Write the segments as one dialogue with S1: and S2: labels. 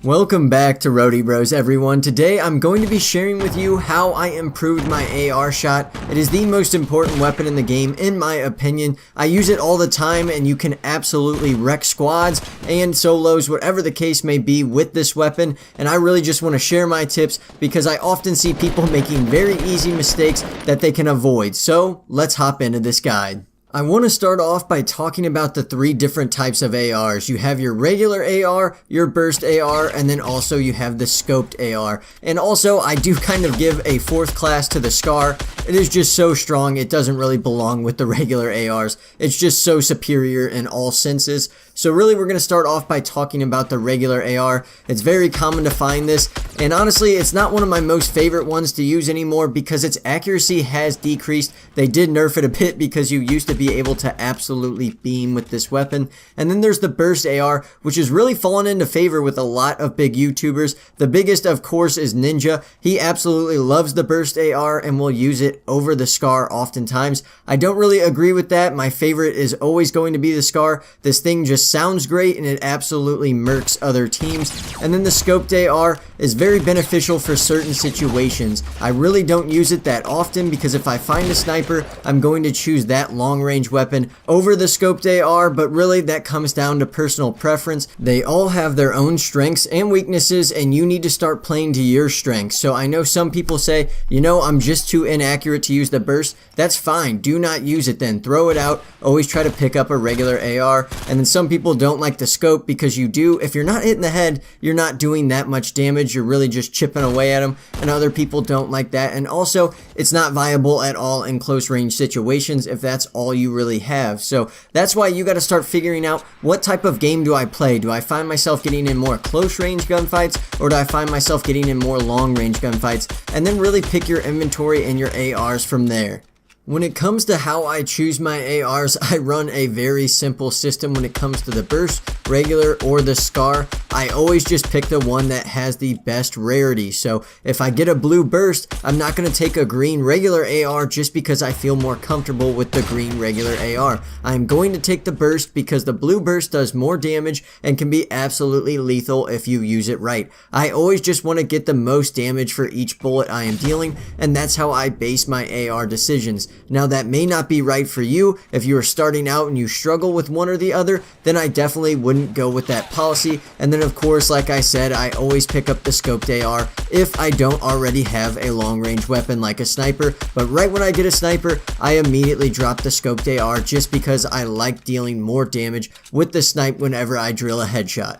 S1: Welcome back to Rodeo Bros, everyone. Today I'm going to be sharing with you how I improved my AR shot. It is the most important weapon in the game, in my opinion. I use it all the time, and you can absolutely wreck squads and solos, whatever the case may be, with this weapon. And I really just want to share my tips because I often see people making very easy mistakes that they can avoid. So let's hop into this guide. I want to start off by talking about the three different types of ARs. You have your regular AR, your burst AR, and then also you have the scoped AR. And also, I do kind of give a fourth class to the SCAR. It is just so strong, it doesn't really belong with the regular ARs. It's just so superior in all senses. So really, we're going to start off by talking about the regular AR. It's very common to find this, and honestly, it's not one of my most favorite ones to use anymore because its accuracy has decreased. They did nerf it a bit because you used to be able to absolutely beam with this weapon. And then there's the burst AR, which has really fallen into favor with a lot of big YouTubers. The biggest, of course, is Ninja. He absolutely loves the burst AR and will use it over the SCAR oftentimes. I don't really agree with that. My favorite is always going to be the SCAR. This thing just sounds great and it absolutely murks other teams. And then the scoped AR is very beneficial for certain situations. I really don't use it that often because if I find a sniper, I'm going to choose that long range weapon over the scoped AR, but really that comes down to personal preference. They all have their own strengths and weaknesses, and you need to start playing to your strengths. So I know some people say, you know, I'm just too inaccurate to use the burst. That's fine. Do not use it then. Throw it out. Always try to pick up a regular AR. And then some people don't like the scope because you do. If you're not hitting the head, you're not doing that much damage. You're really just chipping away at them. And other people don't like that. And also, it's not viable at all in close range situations if that's all you really have. So that's why you got to start figuring out, what type of game do I play? Do I find myself getting in more close range gunfights, or do I find myself getting in more long range gunfights? And then really pick your inventory and your ARs from there. When it comes to how I choose my ARs, I run a very simple system when it comes to the burst, regular, or the SCAR. I always just pick the one that has the best rarity. So if I get a blue burst, I'm not going to take a green regular AR just because I feel more comfortable with the green regular AR. I'm going to take the burst because the blue burst does more damage and can be absolutely lethal if you use it right. I always just want to get the most damage for each bullet I am dealing, and that's how I base my AR decisions. Now that may not be right for you. If you are starting out and you struggle with one or the other, then I definitely wouldn't go with that policy. And then of course, like I said, I always pick up the scoped AR if I don't already have a long range weapon like a sniper. But right when I get a sniper, I immediately drop the scoped AR just because I like dealing more damage with the snipe whenever I drill a headshot.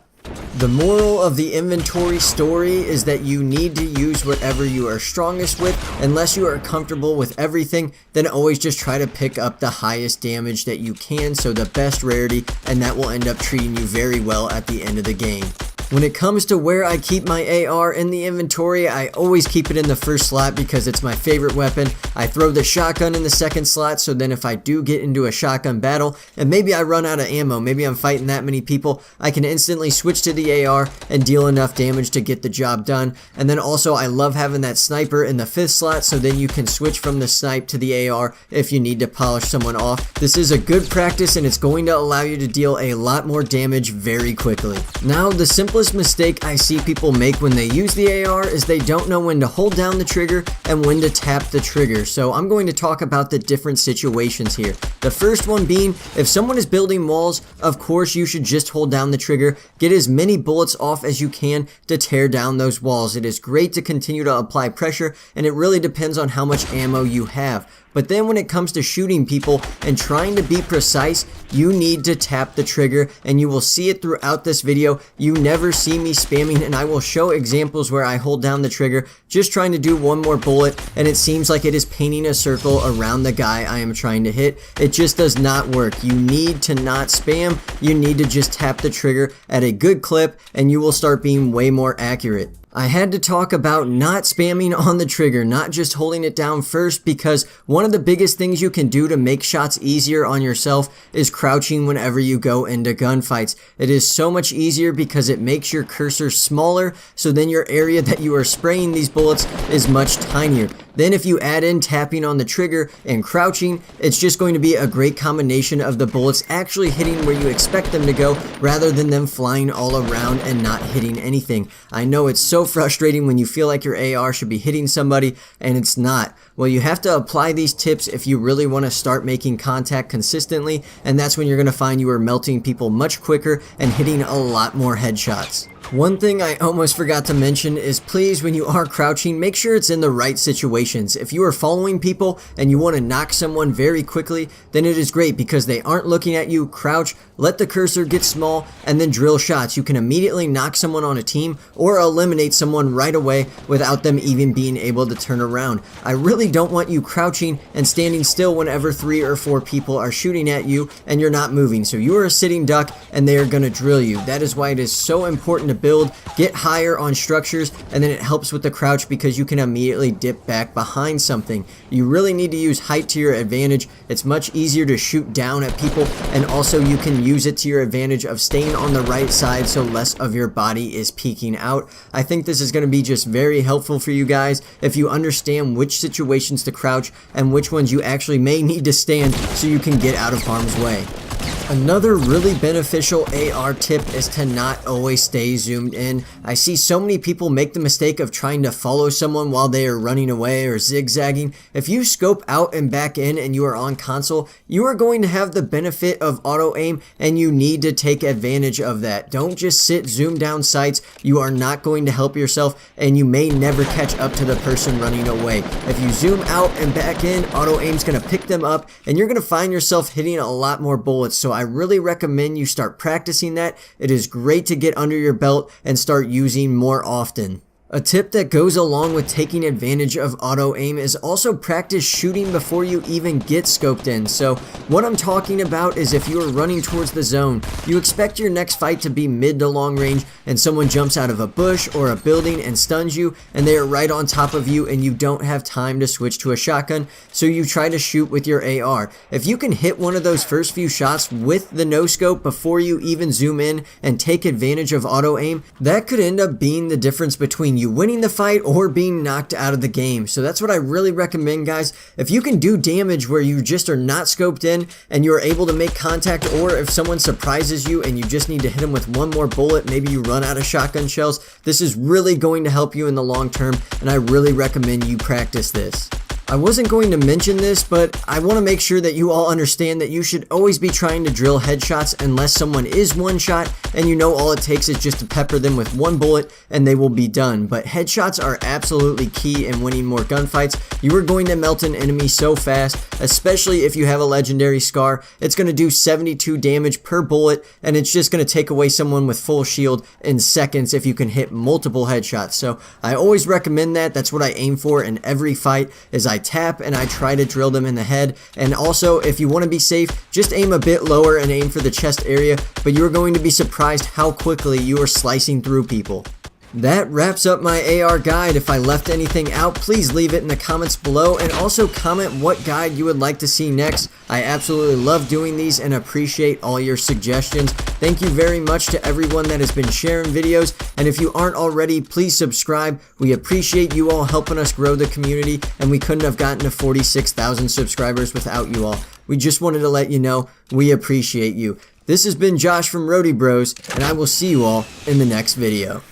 S1: The moral of the inventory story is that you need to use whatever you are strongest with. Unless you are comfortable with everything, then always just try to pick up the highest damage that you can, so the best rarity, and that will end up treating you very well at the end of the game. When it comes to where I keep my AR in the inventory, I always keep it in the first slot because it's my favorite weapon. I throw the shotgun in the second slot, so then if I do get into a shotgun battle, and maybe I run out of ammo, maybe I'm fighting that many people, I can instantly switch to the AR and deal enough damage to get the job done. And then also, I love having that sniper in the fifth slot, so then you can switch from the snipe to the AR if you need to polish someone off. This is a good practice, and it's going to allow you to deal a lot more damage very quickly. Now, the simplest mistake I see people make when they use the AR is they don't know when to hold down the trigger and when to tap the trigger. So I'm going to talk about the different situations here. The first one being, if someone is building walls, of course you should just hold down the trigger, get as many bullets off as you can to tear down those walls. It is great to continue to apply pressure, and it really depends on how much ammo you have. But then when it comes to shooting people and trying to be precise, you need to tap the trigger, and you will see it throughout this video. You never see me spamming, and I will show examples where I hold down the trigger just trying to do one more bullet, and it seems like it is painting a circle around the guy I am trying to hit. It just does not work. You need to not spam. You need to just tap the trigger at a good clip, and you will start being way more accurate. I had to talk about not spamming on the trigger, not just holding it down first, because one of the biggest things you can do to make shots easier on yourself is crouching whenever you go into gunfights. It is so much easier because it makes your cursor smaller, so then your area that you are spraying these bullets is much tinier. Then if you add in tapping on the trigger and crouching, it's just going to be a great combination of the bullets actually hitting where you expect them to go rather than them flying all around and not hitting anything. I know it's so frustrating when you feel like your AR should be hitting somebody and it's not. Well, you have to apply these tips if you really want to start making contact consistently, and that's when you're going to find you are melting people much quicker and hitting a lot more headshots. One thing I almost forgot to mention is please, when you are crouching, make sure it's in the right situations. If you are following people and you want to knock someone very quickly, then it is great because they aren't looking at you. Crouch, let the cursor get small, and then drill shots. You can immediately knock someone on a team or eliminate someone right away without them even being able to turn around. I really don't want you crouching and standing still whenever 3 or 4 people are shooting at you and you're not moving. So you are a sitting duck and they are going to drill you. That is why it is so important to build, get higher on structures, and then it helps with the crouch because you can immediately dip back behind something. You really need to use height to your advantage. It's much easier to shoot down at people, and also you can use it to your advantage of staying on the right side so less of your body is peeking out. I think this is going to be just very helpful for you guys if you understand which situations to crouch and which ones you actually may need to stand so you can get out of harm's way. Another really beneficial AR tip is to not always stay zoomed in. I see so many people make the mistake of trying to follow someone while they are running away or zigzagging. If you scope out and back in and you are on console, you are going to have the benefit of auto aim, and you need to take advantage of that. Don't just sit zoomed down sights. You are not going to help yourself, and you may never catch up to the person running away. If you zoom out and back in, auto aim's going to pick them up, and you're going to find yourself hitting a lot more bullets. So I really recommend you start practicing that. It is great to get under your belt and start using more often. A tip that goes along with taking advantage of auto aim is also practice shooting before you even get scoped in. So what I'm talking about is if you are running towards the zone, you expect your next fight to be mid to long range, and someone jumps out of a bush or a building and stuns you, and they are right on top of you and you don't have time to switch to a shotgun, so you try to shoot with your AR. If you can hit one of those first few shots with the no scope before you even zoom in and take advantage of auto aim, that could end up being the difference between you winning the fight or being knocked out of the game. So that's what I really recommend, guys. If you can do damage where you just are not scoped in and you're able to make contact, or if someone surprises you and you just need to hit them with one more bullet, maybe you run out of shotgun shells, this is really going to help you in the long term, and I really recommend you practice this. I wasn't going to mention this, but I want to make sure that you all understand that you should always be trying to drill headshots unless someone is one shot and you know all it takes is just to pepper them with one bullet and they will be done. But headshots are absolutely key in winning more gunfights. You are going to melt an enemy so fast, especially if you have a legendary scar. It's going to do 72 damage per bullet, and it's just going to take away someone with full shield in seconds if you can hit multiple headshots. So I always recommend that. That's what I aim for in every fight, is I tap and I try to drill them in the head. And also, if you want to be safe, just aim a bit lower and aim for the chest area, but you're going to be surprised how quickly you are slicing through people. That wraps up my AR guide. If I left anything out, please leave it in the comments below, and also comment what guide you would like to see next. I absolutely love doing these and appreciate all your suggestions. Thank you very much to everyone that has been sharing videos, and if you aren't already, please subscribe. We appreciate you all helping us grow the community, and we couldn't have gotten to 46,000 subscribers without you all. We just wanted to let you know we appreciate you. This has been Josh from Rodeo Bros, and I will see you all in the next video.